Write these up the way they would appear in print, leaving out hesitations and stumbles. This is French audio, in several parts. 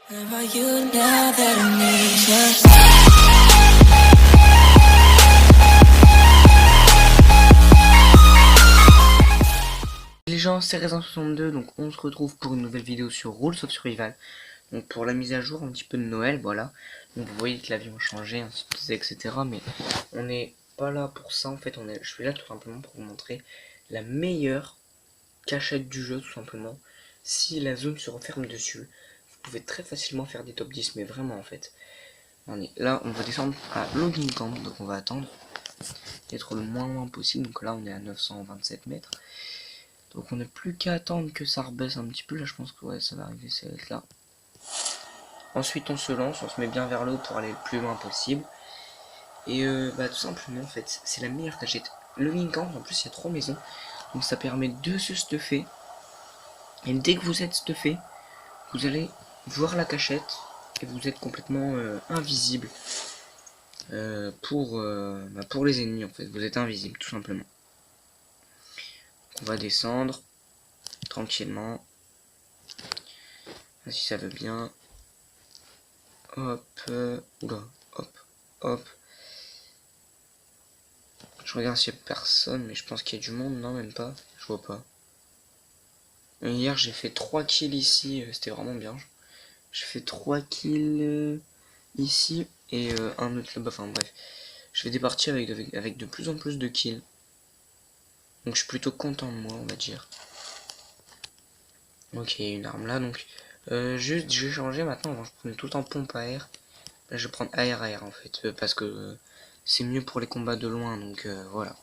Where are you now that I need you? Les gens, c'est Raisin62, donc on se retrouve pour une nouvelle vidéo sur Rules of Survival. Donc pour la mise à jour un petit peu de Noël, voilà. Donc vous voyez que l'avion a changé, ainsi de suite, etc. Mais on n'est pas là pour ça en fait, je suis là tout simplement pour vous montrer la meilleure cachette du jeu tout simplement. Si la zone se referme dessus, vous pouvez très facilement faire des top 10, mais vraiment en fait. Là, on va descendre à Logging Camp, donc on va attendre d'être le moins loin possible. Donc là on est à 927 mètres. Donc on n'a plus qu'à attendre que ça rebaisse un petit peu. Là je pense que ouais, ça va arriver, ça va être là. Ensuite on se lance, on se met bien vers le haut pour aller le plus loin possible. Et tout simplement en fait c'est la meilleure cachette. Le Wing Camp, en plus il y a 3 maisons. Donc ça permet de se stuffer. Et dès que vous êtes stuffé, vous allez voir la cachette. Et vous êtes complètement invisible pour les ennemis en fait. Vous êtes invisible tout simplement. On va descendre tranquillement. Si ça veut bien. Hop, oula, hop, hop. Je regarde s'il y a personne, mais je pense qu'il y a du monde, non, même pas. Je vois pas. Hier, j'ai fait 3 kills ici, c'était vraiment bien. J'ai fait 3 kills ici et un autre là-bas, enfin bref. Je fais des parties avec de plus en plus de kills. Donc je suis plutôt content de moi, on va dire. Ok, une arme là, donc juste, je vais changer maintenant. Avant, je prenais tout le temps pompe à air. Là, je vais prendre AR en fait, parce que c'est mieux pour les combats de loin, donc voilà.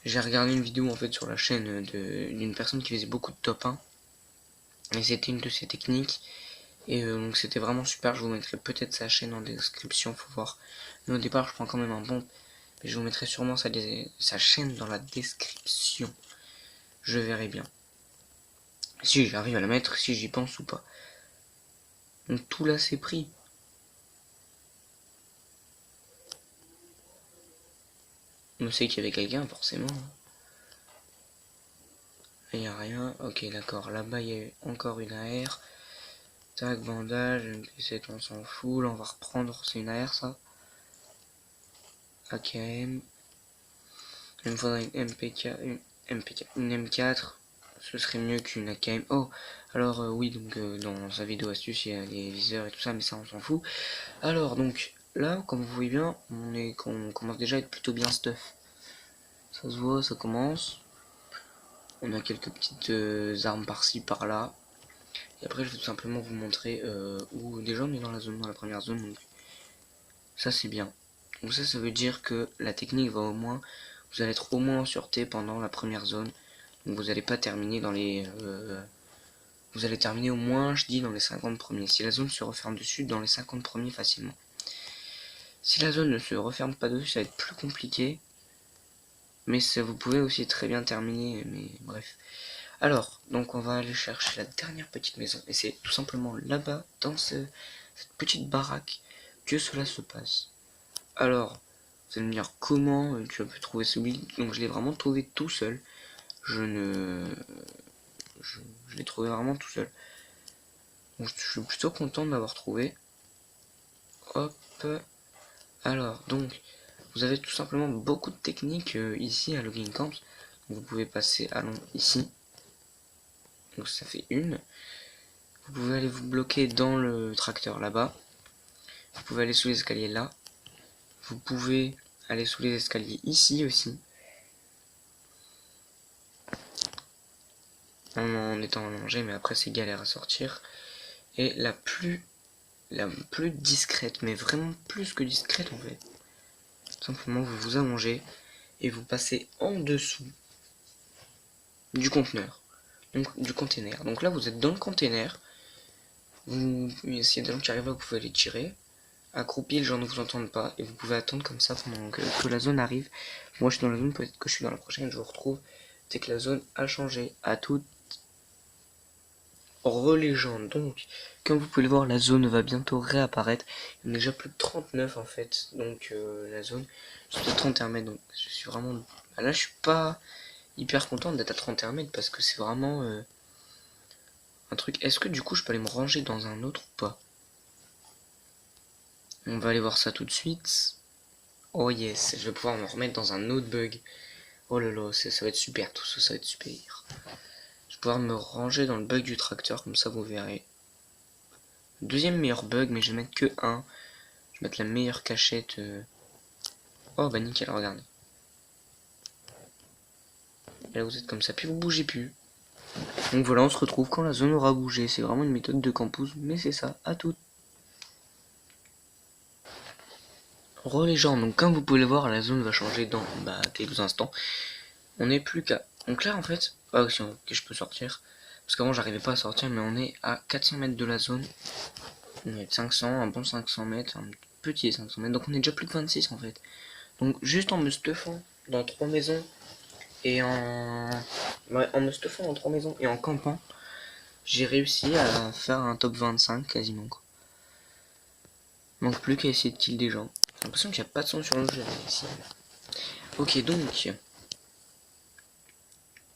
J'ai regardé une vidéo en fait sur la chaîne d'une personne qui faisait beaucoup de top 1. Et c'était une de ses techniques. Et donc c'était vraiment super, je vous mettrai peut-être sa chaîne en description, faut voir. Mais au départ je prends quand même un bon. Mais je vous mettrai sûrement sa chaîne dans la description. Je verrai bien. Si j'arrive à la mettre, si j'y pense ou pas. Donc tout là c'est pris. On sait qu'il y avait quelqu'un forcément. Il n'y a rien. Ok d'accord, là-bas il y a eu encore une AR. Tac, bandage, une pièce, on s'en fout. Là on va reprendre, c'est une AR ça. AKM. Il me faudrait une une M4. Ce serait mieux qu'une AKM. Oh, alors oui, donc dans sa vidéo astuce, il y a les viseurs et tout ça, mais ça on s'en fout. Alors donc là, comme vous voyez bien, on commence déjà à être plutôt bien stuff. Ça se voit, ça commence. On a quelques petites armes par-ci, par-là. Et après, je vais tout simplement vous montrer où déjà on est dans la première zone. Donc ça c'est bien. Donc ça veut dire que la technique va au moins, vous allez être au moins en sûreté pendant la première zone. Donc vous n'allez pas terminer dans les... vous allez terminer au moins, je dis, dans les 50 premiers. Si la zone se referme dessus, dans les 50 premiers facilement. Si la zone ne se referme pas dessus, ça va être plus compliqué. Mais ça, vous pouvez aussi très bien terminer, mais bref. Alors, donc on va aller chercher la dernière petite maison. Et c'est tout simplement là-bas, dans cette petite baraque, que cela se passe. Alors, vous allez me dire comment tu as pu trouver celui. Donc je l'ai vraiment trouvé tout seul. Je l'ai trouvé vraiment tout seul. Donc je suis plutôt content de l'avoir trouvé. Hop. Alors, donc, vous avez tout simplement beaucoup de techniques ici à Logging Camp. Vous pouvez passer, allons, ici. Donc ça fait une. Vous pouvez aller vous bloquer dans le tracteur là-bas. Vous pouvez aller sous les escaliers là. Vous pouvez aller sous les escaliers ici aussi. En étant allongé, mais après c'est galère à sortir. Et la plus discrète, mais vraiment plus que discrète en fait. Simplement vous vous allongez et vous passez en dessous du conteneur. Donc du container. Donc là vous êtes dans le container. S'il y a des gens qui arrivent là, vous pouvez les tirer. Accroupi, les gens ne vous entendent pas. Et vous pouvez attendre comme ça pendant que la zone arrive. Moi je suis dans la zone, peut-être que je suis dans la prochaine, je vous retrouve dès que la zone a changé. À toute relégende. Donc, comme vous pouvez le voir, la zone va bientôt réapparaître. Il y en a déjà plus de 39 en fait. Donc la zone, c'est de 31 mètres. Donc je suis vraiment... Là je suis pas hyper content d'être à 31 mètres parce que c'est vraiment un truc. Est-ce que du coup je peux aller me ranger dans un autre ou pas? On va aller voir ça tout de suite. Oh yes, je vais pouvoir me remettre dans un autre bug. Oh là là, ça va être super tout ça, ça va être super. Je vais pouvoir me ranger dans le bug du tracteur, comme ça vous verrez. Deuxième meilleur bug, mais je vais mettre que un. Je vais mettre la meilleure cachette. Oh bah nickel, regardez. Et là vous êtes comme ça, puis vous bougez plus. Donc voilà, on se retrouve quand la zone aura bougé. C'est vraiment une méthode de campus, mais c'est ça, à tout. Re les gens, donc comme vous pouvez le voir, la zone va changer dans quelques instants. On n'est plus qu'à... Donc là en fait, ah si, ok, je peux sortir. Parce qu'avant j'arrivais pas à sortir, mais on est à 400 mètres de la zone. On est à 500, un bon 500 mètres, un petit 500 mètres. Donc on est déjà plus de 26 en fait. Donc juste en me stuffant dans 3 maisons et en me stuffant dans 3 maisons et en campant, j'ai réussi à faire un top 25 quasiment quoi. Manque plus qu'à essayer de kill des gens. J'ai l'impression qu'il n'y a pas de son sur le jeu ici. Ok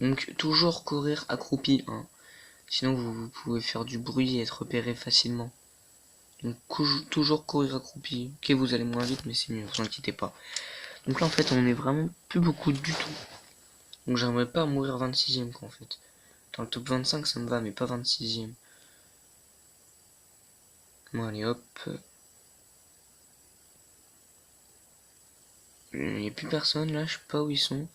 donc toujours courir accroupi hein. Sinon vous pouvez faire du bruit et être repéré facilement. Donc toujours courir accroupi. Ok vous allez moins vite mais c'est mieux, vous inquiétez pas. Donc là en fait on est vraiment plus beaucoup du tout. Donc j'aimerais pas mourir 26ème quoi en fait. Dans le top 25 ça me va mais pas 26ème. Bon allez hop. Il n'y a plus personne là, je sais pas où ils sont.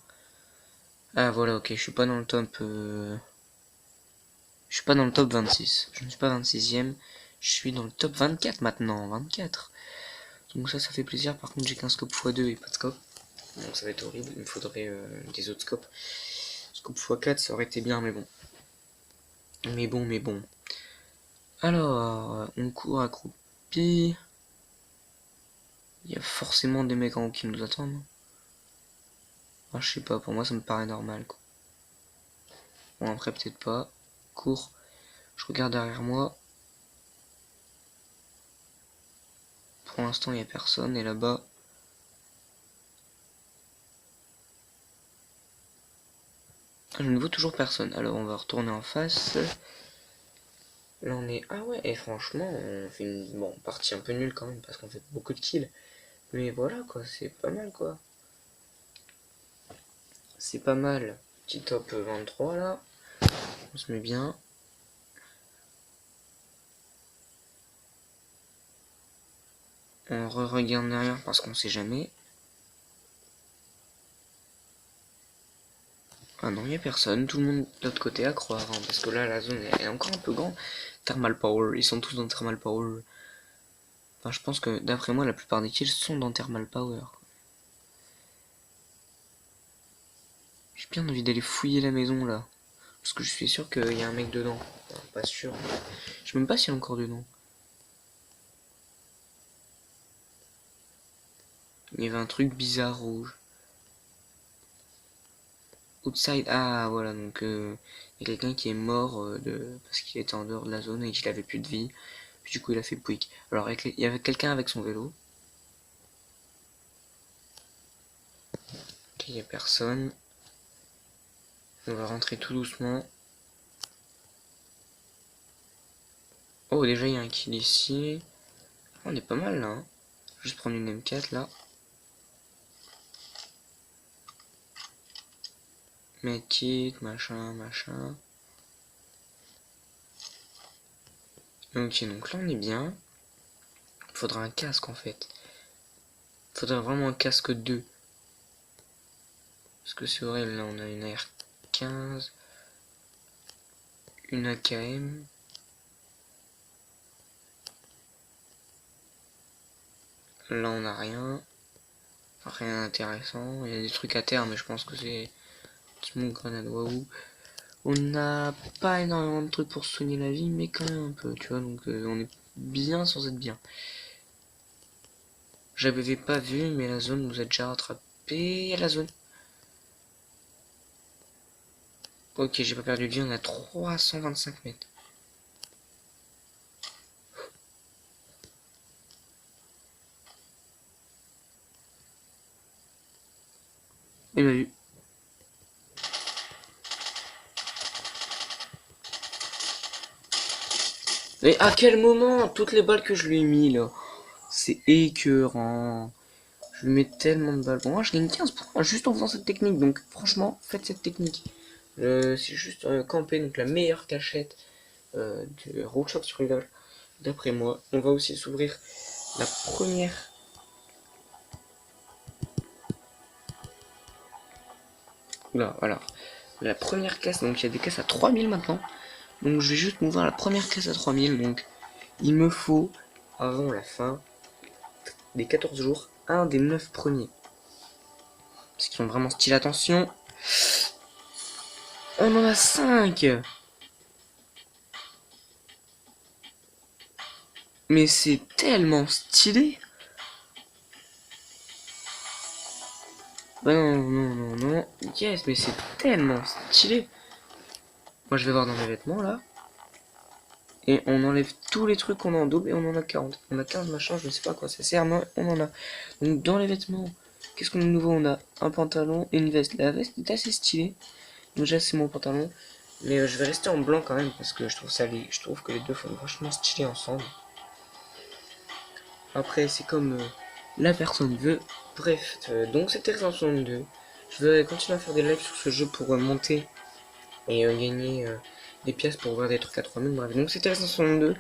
Ah voilà ok, je suis pas dans le top... Je suis pas dans le top 26. Je ne suis pas 26ème. Je suis dans le top 24 maintenant. 24. Donc ça fait plaisir. Par contre j'ai qu'un scope x2 et pas de scope. Donc ça va être horrible. Il me faudrait des autres scopes. Scope x4 ça aurait été bien mais bon. Mais bon. Alors, on court accroupi. Il y a forcément des mecs en haut qui nous attendent. Ah, je sais pas, pour moi ça me paraît normal quoi. Bon après peut-être pas. Cours. Je regarde derrière moi. Pour l'instant il n'y a personne et là-bas. Je ne vois toujours personne. Alors on va retourner en face. Là on est... Ah ouais, et franchement on fait une partie un peu nulle quand même parce qu'on fait beaucoup de kills. Mais voilà quoi, c'est pas mal quoi. C'est pas mal. Petit top 23 là. On se met bien. On regarde derrière parce qu'on sait jamais. Ah non, il n'y a personne. Tout le monde de l'autre côté à croire. Hein, parce que là, la zone est encore un peu grande. Thermal Power. Ils sont tous dans Thermal Power. Enfin, je pense que d'après moi, la plupart des kills sont dans Thermal Power. J'ai bien envie d'aller fouiller la maison là. Parce que je suis sûr qu'il y a un mec dedans. Enfin, pas sûr. Je sais même pas s'il est encore dedans. Il y avait un truc bizarre rouge. Outside, ah voilà, donc il y a quelqu'un qui est mort parce qu'il était en dehors de la zone et qu'il avait plus de vie. Puis du coup il a fait pouic. Alors il y avait quelqu'un avec son vélo. Ok, il n'y a personne. On va rentrer tout doucement. Oh déjà il y a un kill ici. On est pas mal là. Hein. Juste prendre une M4 là. Medkit, machin. Ok, donc là on est bien. Il faudra un casque en fait. Il faudra vraiment un casque 2. Parce que c'est vrai, là on a une AR-15. Une AKM. Là on a rien. Rien d'intéressant. Il y a des trucs à terre, mais je pense que c'est smoke grenade waouh. On n'a pas énormément de trucs pour se soigner la vie, mais quand même un peu, tu vois. Donc on est bien sans être bien. J'avais pas vu, mais la zone nous a déjà rattrapé. La zone. Ok, j'ai pas perdu de vie, on a 325 mètres. Il m'a eu. Mais à quel moment? Toutes les balles que je lui ai mis là. C'est écœurant. Je lui mets tellement de balles. Bon, moi je gagne 15 points juste en faisant cette technique. Donc franchement, faites cette technique. C'est juste camper, donc la meilleure cachette de Roadshot Survival. D'après moi, on va aussi s'ouvrir la première. Là, voilà. La première caisse, donc il y a des caisses à 3000 maintenant. Donc je vais juste m'ouvrir la première caisse à 3000. Donc il me faut, avant la fin des 14 jours, un des 9 premiers. Parce qu'ils sont vraiment stylés, attention. On en a 5. Mais c'est tellement stylé. Bah non, non, non, non. Yes, mais c'est tellement stylé. Moi je vais voir dans mes vêtements là. Et on enlève tous les trucs qu'on a en double et on en a 40. On a 15 machins, je ne sais pas à quoi ça sert, mais on en a. Donc dans les vêtements, qu'est-ce qu'on a de nouveau? On a un pantalon et une veste. La veste est assez stylée. Donc déjà c'est mon pantalon. Mais je vais rester en blanc quand même parce que je trouve que les deux font vachement stylé ensemble. Après c'est comme la personne veut. Bref, donc c'était Resident 62. Je vais continuer à faire des lives sur ce jeu pour monter et gagner des pièces pour ouvrir des trucs à 3000. Bref, donc c'était Resident 62.